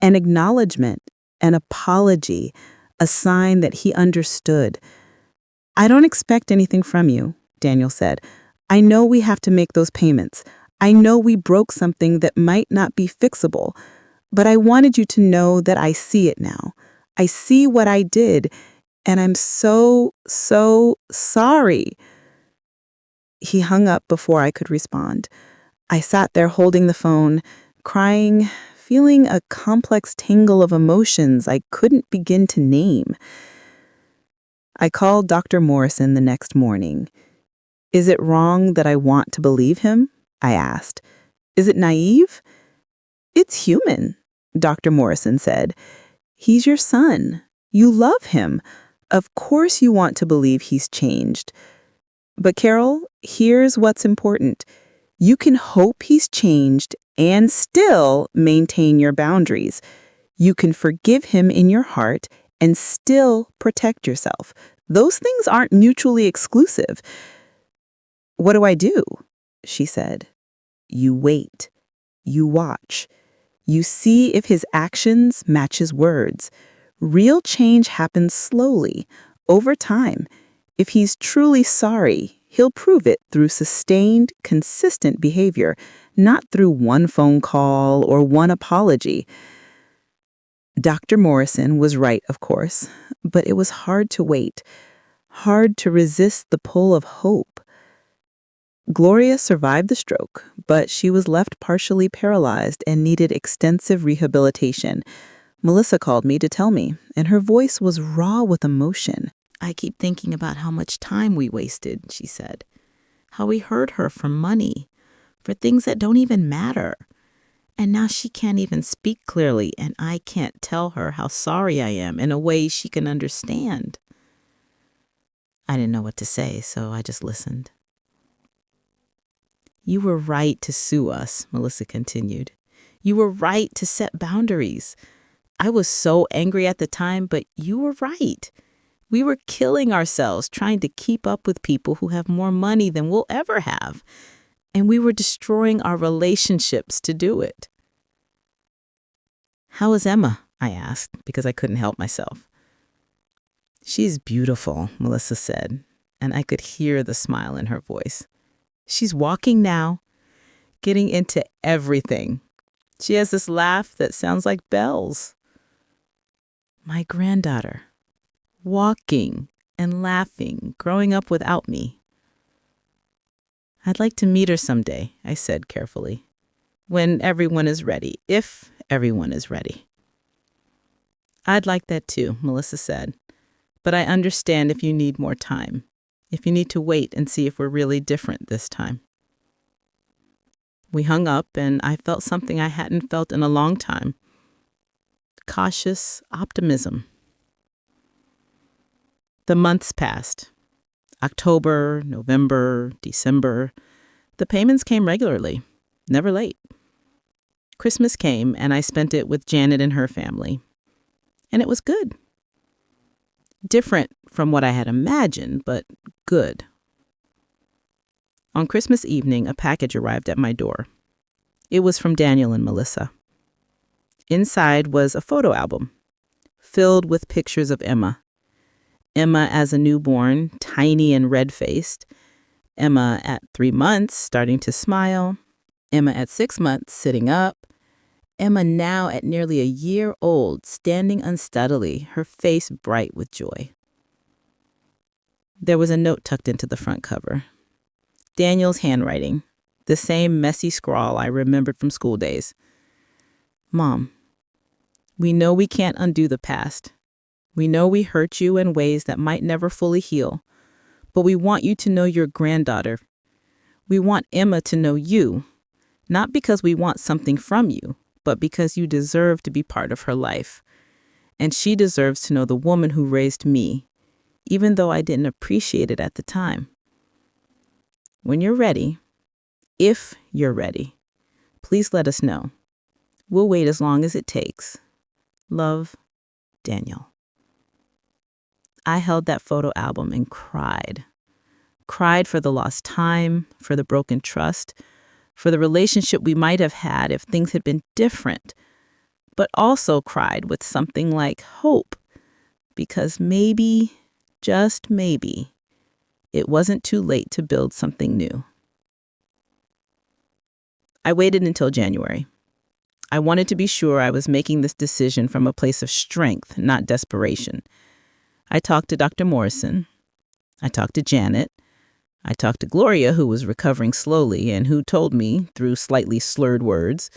An acknowledgement, an apology, a sign that he understood. "I don't expect anything from you," Daniel said. "I know we have to make those payments. I know we broke something that might not be fixable. But I wanted you to know that I see it now. I see what I did, and I'm so, so sorry." He hung up before I could respond. I sat there holding the phone, crying, feeling a complex tangle of emotions I couldn't begin to name. I called Dr. Morrison the next morning. "Is it wrong that I want to believe him?" I asked. "Is it naive?" "It's human," Dr. Morrison said. "He's your son. You love him. Of course you want to believe he's changed. But Carol, here's what's important. You can hope he's changed and still maintain your boundaries. You can forgive him in your heart and still protect yourself. Those things aren't mutually exclusive." "What do I do?" she said. "You wait. You watch. You see if his actions match his words. Real change happens slowly, over time. If he's truly sorry, he'll prove it through sustained, consistent behavior, not through one phone call or one apology." Dr. Morrison was right, of course, but it was hard to wait, hard to resist the pull of hope. Gloria survived the stroke, but she was left partially paralyzed and needed extensive rehabilitation. Melissa called me to tell me, and her voice was raw with emotion. "I keep thinking about how much time we wasted," she said. "How we hurt her for money, for things that don't even matter. And now she can't even speak clearly, and I can't tell her how sorry I am in a way she can understand." I didn't know what to say, so I just listened. You were right to sue us, Melissa continued. You were right to set boundaries. I was so angry at the time, but you were right. We were killing ourselves trying to keep up with people who have more money than we'll ever have. And we were destroying our relationships to do it. How is Emma? I asked, because I couldn't help myself. She's beautiful, Melissa said, and I could hear the smile in her voice. She's walking now, getting into everything. She has this laugh that sounds like bells. My granddaughter, walking and laughing, growing up without me. I'd like to meet her someday, I said carefully. When everyone is ready, if everyone is ready. I'd like that too, Melissa said. But I understand if you need more time, if you need to wait and see if we're really different this time. We hung up and I felt something I hadn't felt in a long time. Cautious optimism. The months passed. October, November, December. The payments came regularly, never late. Christmas came and I spent it with Janet and her family. And it was good. Different from what I had imagined, but good. On Christmas evening, a package arrived at my door. It was from Daniel and Melissa. Inside was a photo album filled with pictures of Emma. Emma as a newborn, tiny and red-faced. Emma at 3 months, starting to smile. Emma at 6 months, sitting up. Emma now at nearly a year old, standing unsteadily, her face bright with joy. There was a note tucked into the front cover. Daniel's handwriting, the same messy scrawl I remembered from school days. Mom, we know we can't undo the past. We know we hurt you in ways that might never fully heal, but we want you to know your granddaughter. We want Emma to know you, not because we want something from you, but because you deserve to be part of her life. And she deserves to know the woman who raised me, even though I didn't appreciate it at the time. When you're ready, if you're ready, please let us know. We'll wait as long as it takes. Love, Daniel. I held that photo album and cried. Cried for the lost time, for the broken trust, for the relationship we might have had if things had been different, but also cried with something like hope, because maybe, just maybe, it wasn't too late to build something new. I waited until January. I wanted to be sure I was making this decision from a place of strength, not desperation. I talked to Dr. Morrison. I talked to Janet. I talked to Gloria, who was recovering slowly and who told me, through slightly slurred words,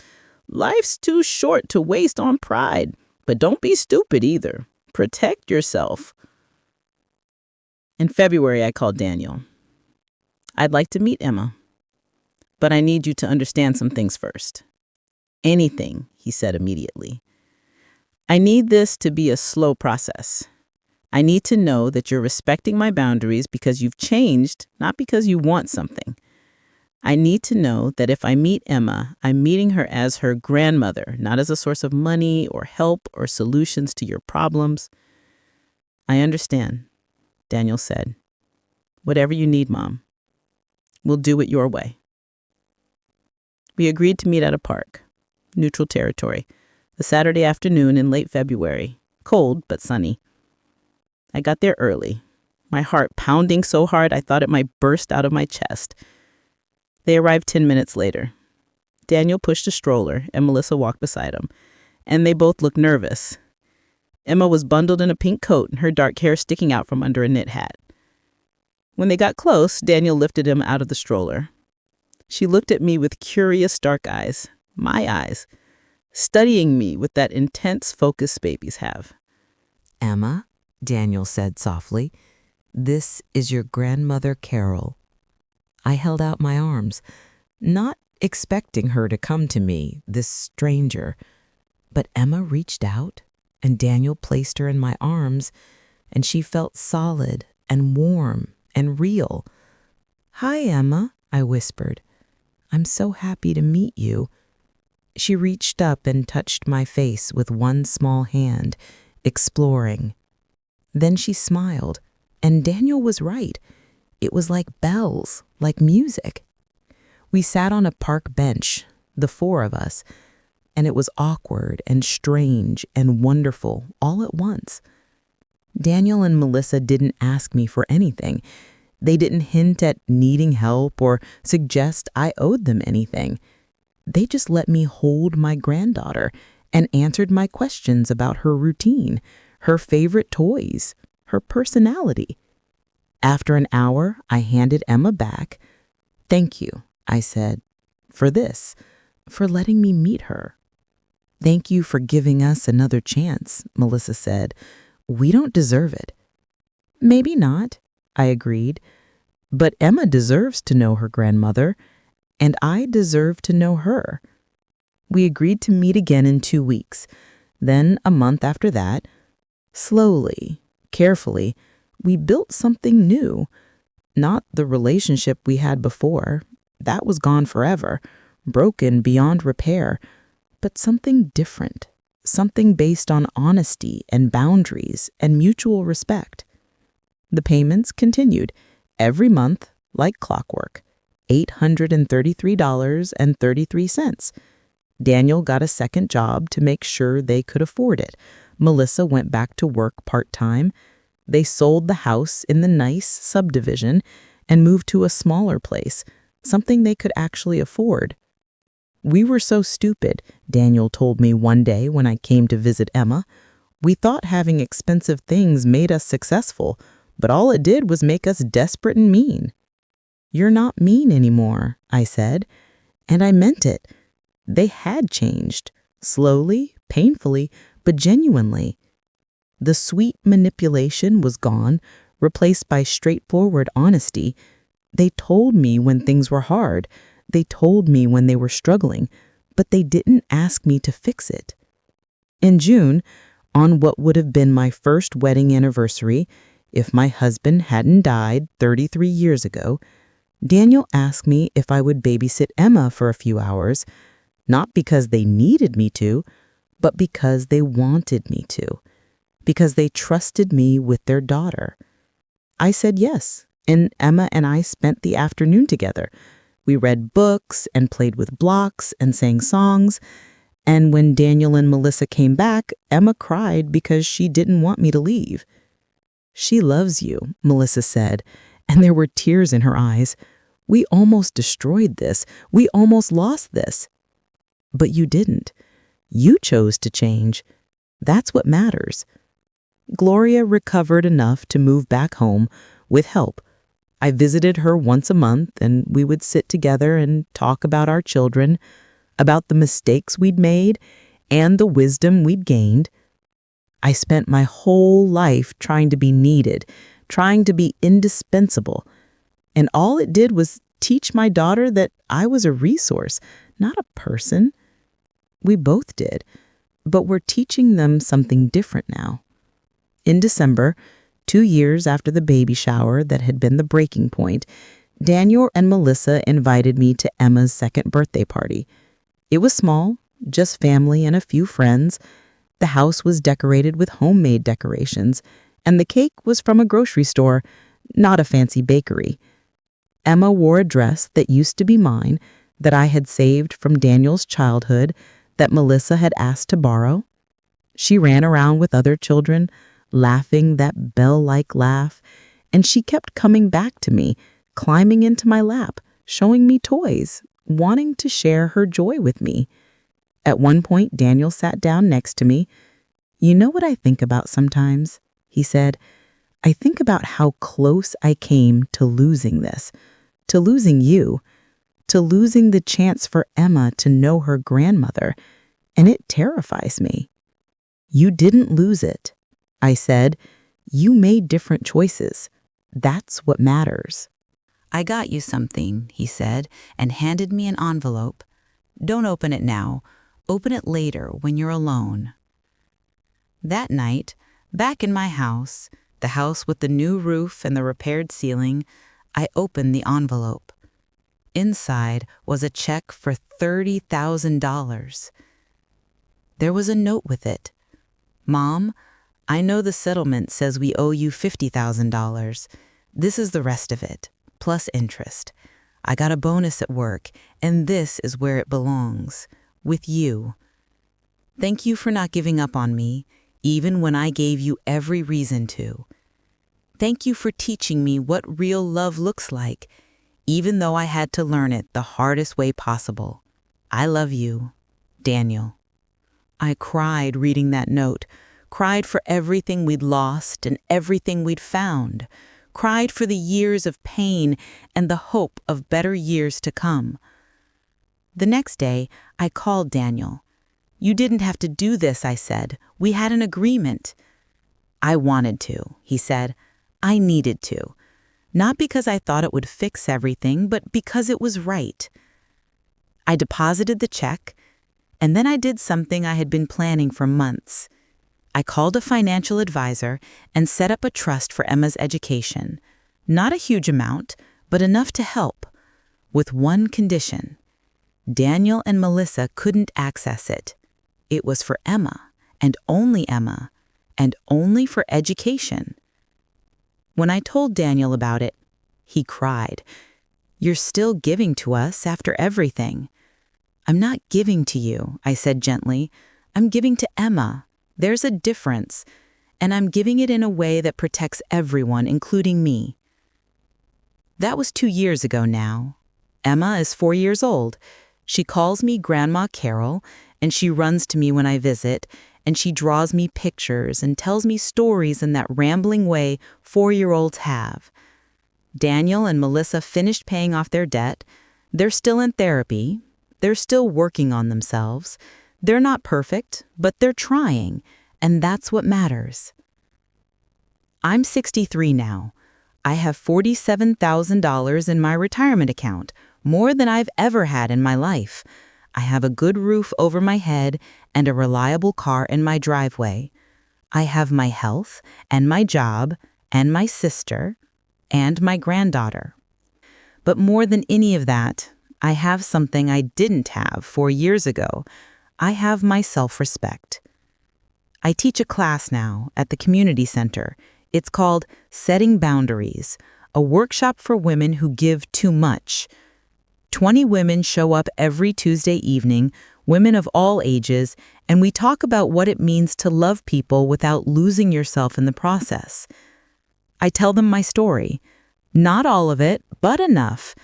life's too short to waste on pride, but don't be stupid either. Protect yourself. In February, I called Daniel. I'd like to meet Emma, but I need you to understand some things first. Anything, he said immediately. I need this to be a slow process. I need to know that you're respecting my boundaries because you've changed, not because you want something. I need to know that if I meet Emma, I'm meeting her as her grandmother, not as a source of money or help or solutions to your problems. I understand, Daniel said. Whatever you need, Mom. We'll do it your way. We agreed to meet at a park, neutral territory, a Saturday afternoon in late February, cold but sunny. I got there early, my heart pounding so hard I thought it might burst out of my chest. They arrived 10 minutes later. Daniel pushed a stroller and Melissa walked beside him, and they both looked nervous. Emma was bundled in a pink coat and her dark hair sticking out from under a knit hat. When they got close, Daniel lifted him out of the stroller. She looked at me with curious dark eyes, my eyes, studying me with that intense focus babies have. Emma, Daniel said softly, this is your grandmother Carol. I held out my arms, not expecting her to come to me, this stranger. But Emma reached out, and Daniel placed her in my arms, and she felt solid and warm and real. "Hi, Emma," I whispered. "I'm so happy to meet you." She reached up and touched my face with one small hand, exploring. Then she smiled, and Daniel was right. It was like bells, like music. We sat on a park bench, the four of us, and it was awkward and strange and wonderful all at once. Daniel and Melissa didn't ask me for anything. They didn't hint at needing help or suggest I owed them anything. They just let me hold my granddaughter and answered my questions about her routine, her favorite toys, her personality. After an hour, I handed Emma back. "Thank you," I said, "for this, for letting me meet her." "Thank you for giving us another chance," Melissa said. "We don't deserve it." "Maybe not," I agreed. "But Emma deserves to know her grandmother, and I deserve to know her." We agreed to meet again in 2 weeks, then a month after that. Slowly, carefully, we built something new. Not the relationship we had before. That was gone forever, broken beyond repair. But something different, something based on honesty and boundaries and mutual respect. The payments continued, every month, like clockwork, $833.33. Daniel got a second job to make sure they could afford it. Melissa went back to work part-time. They sold the house in the nice subdivision and moved to a smaller place, something they could actually afford. "We were so stupid," Daniel told me one day when I came to visit Emma. "We thought having expensive things made us successful, but all it did was make us desperate and mean." "You're not mean anymore," I said, and I meant it. They had changed, slowly, painfully, but genuinely. The sweet manipulation was gone, replaced by straightforward honesty. They told me when things were hard. They told me when they were struggling, but they didn't ask me to fix it. In June, on what would have been my first wedding anniversary, if my husband hadn't died 33 years ago, Daniel asked me if I would babysit Emma for a few hours, not because they needed me to, but because they wanted me to, because they trusted me with their daughter. I said yes, and Emma and I spent the afternoon together. We read books and played with blocks and sang songs. And when Daniel and Melissa came back, Emma cried because she didn't want me to leave. "She loves you," Melissa said, and there were tears in her eyes. "We almost destroyed this. We almost lost this." "But you didn't. You chose to change. That's what matters." Gloria recovered enough to move back home with help. I visited her once a month, and we would sit together and talk about our children, about the mistakes we'd made and the wisdom we'd gained. I spent my whole life trying to be needed, trying to be indispensable, and all it did was teach my daughter that I was a resource, not a person. We both did, but we're teaching them something different now. In December, 2 years after the baby shower that had been the breaking point, Daniel and Melissa invited me to Emma's second birthday party. It was small, just family and a few friends. The house was decorated with homemade decorations, and the cake was from a grocery store, not a fancy bakery. Emma wore a dress that used to be mine, that I had saved from Daniel's childhood, that Melissa had asked to borrow. She ran around with other children, laughing that bell-like laugh, and she kept coming back to me, climbing into my lap, showing me toys, wanting to share her joy with me. At one point, Daniel sat down next to me. "You know what I think about sometimes?" he said. "I think about how close I came to losing this, to losing you, to losing the chance for Emma to know her grandmother, and it terrifies me." "You didn't lose it," I said. "You made different choices. That's what matters." "I got you something," he said, and handed me an envelope. "Don't open it now. Open it later when you're alone." That night, back in my house, the house with the new roof and the repaired ceiling, I opened the envelope. Inside was a check for $30,000. There was a note with it. "Mom, I know the settlement says we owe you $50,000. This is the rest of it, plus interest. I got a bonus at work, and this is where it belongs, with you. Thank you for not giving up on me, even when I gave you every reason to. Thank you for teaching me what real love looks like, even though I had to learn it the hardest way possible. I love you, Daniel." I cried reading that note, cried for everything we'd lost and everything we'd found, cried for the years of pain and the hope of better years to come. The next day, I called Daniel. "You didn't have to do this," I said. "We had an agreement." "I wanted to," he said. "I needed to. Not because I thought it would fix everything, but because it was right." I deposited the check, and then I did something I had been planning for months. I called a financial advisor and set up a trust for Emma's education. Not a huge amount, but enough to help, with one condition. Daniel and Melissa couldn't access it. It was for Emma, and only for education. When I told Daniel about it, he cried. "You're still giving to us after everything." "I'm not giving to you," I said gently. "I'm giving to Emma. There's a difference, and I'm giving it in a way that protects everyone, including me." That was 2 years ago now. Emma is 4 years old. She calls me Grandma Carol, and she runs to me when I visit, and she draws me pictures and tells me stories in that rambling way 4-year-olds have. Daniel and Melissa finished paying off their debt. They're still in therapy. They're still working on themselves. They're not perfect, but they're trying, and that's what matters. I'm 63 now. I have $47,000 in my retirement account, more than I've ever had in my life. I have a good roof over my head and a reliable car in my driveway. I have my health and my job and my sister and my granddaughter. But more than any of that, I have something I didn't have 4 years ago. I have my self-respect. I teach a class now at the community center. It's called Setting Boundaries, a workshop for women who give too much. 20 women show up every Tuesday evening, women of all ages, and we talk about what it means to love people without losing yourself in the process. I tell them my story. Not all of it, but enough.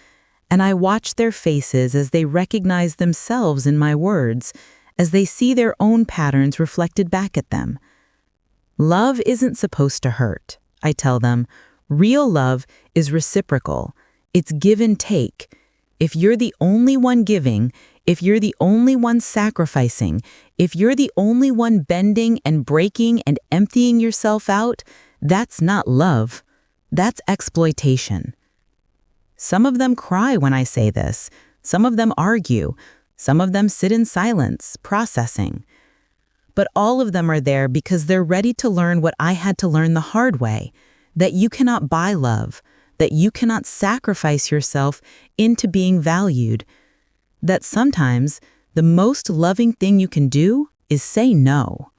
And I watch their faces as they recognize themselves in my words, as they see their own patterns reflected back at them. Love isn't supposed to hurt, I tell them. Real love is reciprocal. It's give and take. If you're the only one giving, if you're the only one sacrificing, if you're the only one bending and breaking and emptying yourself out, that's not love. That's exploitation. Some of them cry when I say this. Some of them argue. Some of them sit in silence, processing. But all of them are there because they're ready to learn what I had to learn the hard way, that you cannot buy love, that you cannot sacrifice yourself into being valued, that sometimes the most loving thing you can do is say no.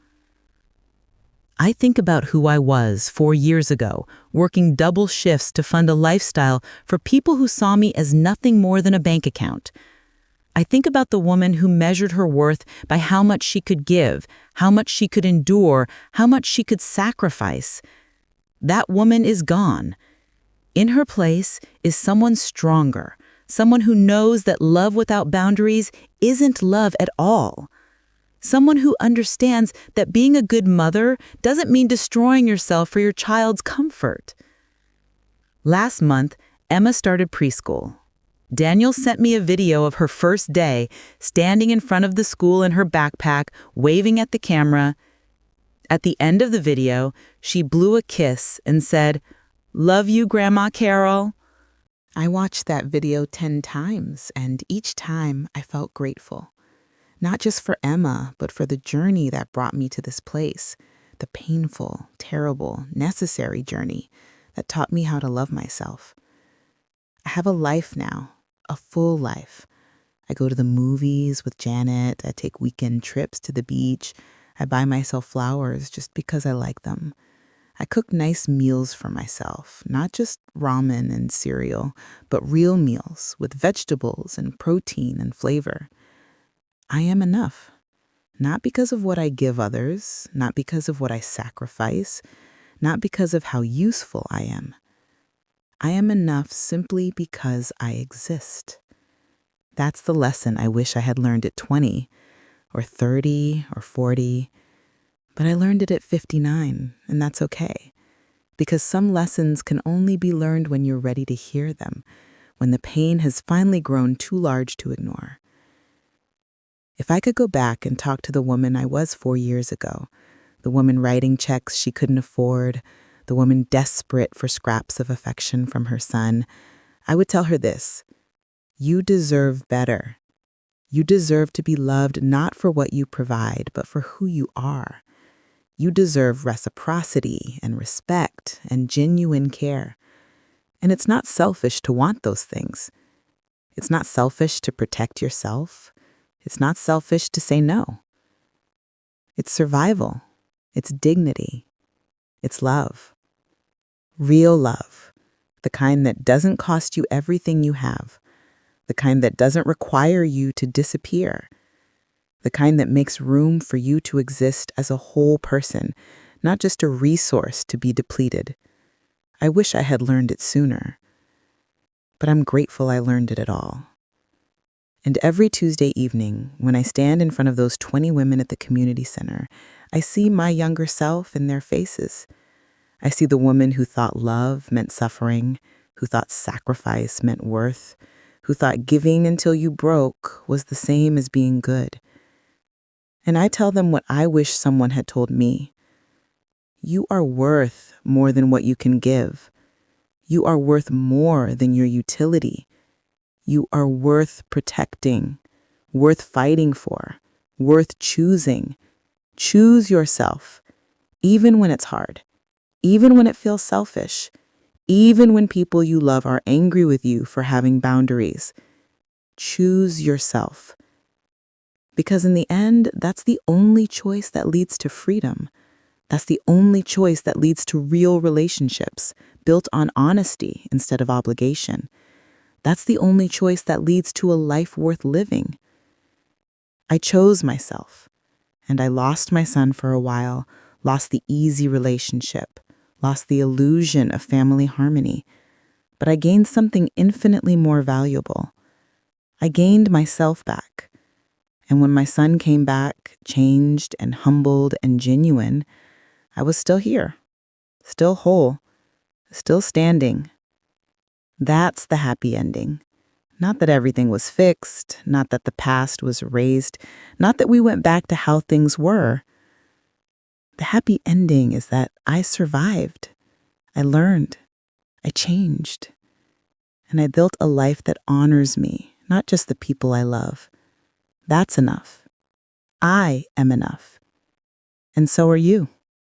I think about who I was 4 years ago, working double shifts to fund a lifestyle for people who saw me as nothing more than a bank account. I think about the woman who measured her worth by how much she could give, how much she could endure, how much she could sacrifice. That woman is gone. In her place is someone stronger, someone who knows that love without boundaries isn't love at all. Someone who understands that being a good mother doesn't mean destroying yourself for your child's comfort. Last month, Emma started preschool. Daniel sent me a video of her first day, standing in front of the school in her backpack, waving at the camera. At the end of the video, she blew a kiss and said, "Love you, Grandma Carol." I watched that video 10 times, and each time I felt grateful. Not just for Emma, but for the journey that brought me to this place, the painful, terrible, necessary journey that taught me how to love myself. I have a life now, a full life. I go to the movies with Janet. I take weekend trips to the beach. I buy myself flowers just because I like them. I cook nice meals for myself, not just ramen and cereal, but real meals with vegetables and protein and flavor. I am enough, not because of what I give others, not because of what I sacrifice, not because of how useful I am. I am enough simply because I exist. That's the lesson I wish I had learned at 20 or 30 or 40, but I learned it at 59, and that's okay. Because some lessons can only be learned when you're ready to hear them, when the pain has finally grown too large to ignore. If I could go back and talk to the woman I was 4 years ago, the woman writing checks she couldn't afford, the woman desperate for scraps of affection from her son, I would tell her this: you deserve better. You deserve to be loved not for what you provide, but for who you are. You deserve reciprocity and respect and genuine care. And it's not selfish to want those things. It's not selfish to protect yourself. It's not selfish to say no. It's survival. It's dignity. It's love. Real love. The kind that doesn't cost you everything you have. The kind that doesn't require you to disappear. The kind that makes room for you to exist as a whole person, not just a resource to be depleted. I wish I had learned it sooner. But I'm grateful I learned it at all. And every Tuesday evening, when I stand in front of those 20 women at the community center, I see my younger self in their faces. I see the woman who thought love meant suffering, who thought sacrifice meant worth, who thought giving until you broke was the same as being good. And I tell them what I wish someone had told me. You are worth more than what you can give. You are worth more than your utility. You are worth protecting, worth fighting for, worth choosing. Choose yourself, even when it's hard, even when it feels selfish, even when people you love are angry with you for having boundaries. Choose yourself. Because in the end, that's the only choice that leads to freedom. That's the only choice that leads to real relationships, built on honesty instead of obligation. That's the only choice that leads to a life worth living. I chose myself, and I lost my son for a while, lost the easy relationship, lost the illusion of family harmony. But I gained something infinitely more valuable. I gained myself back. And when my son came back, changed and humbled and genuine, I was still here, still whole, still standing. That's the happy ending. Not that everything was fixed, not that the past was erased, not that we went back to how things were. The happy ending is that I survived, I learned, I changed, and I built a life that honors me, not just the people I love. That's enough. I am enough. And so are you.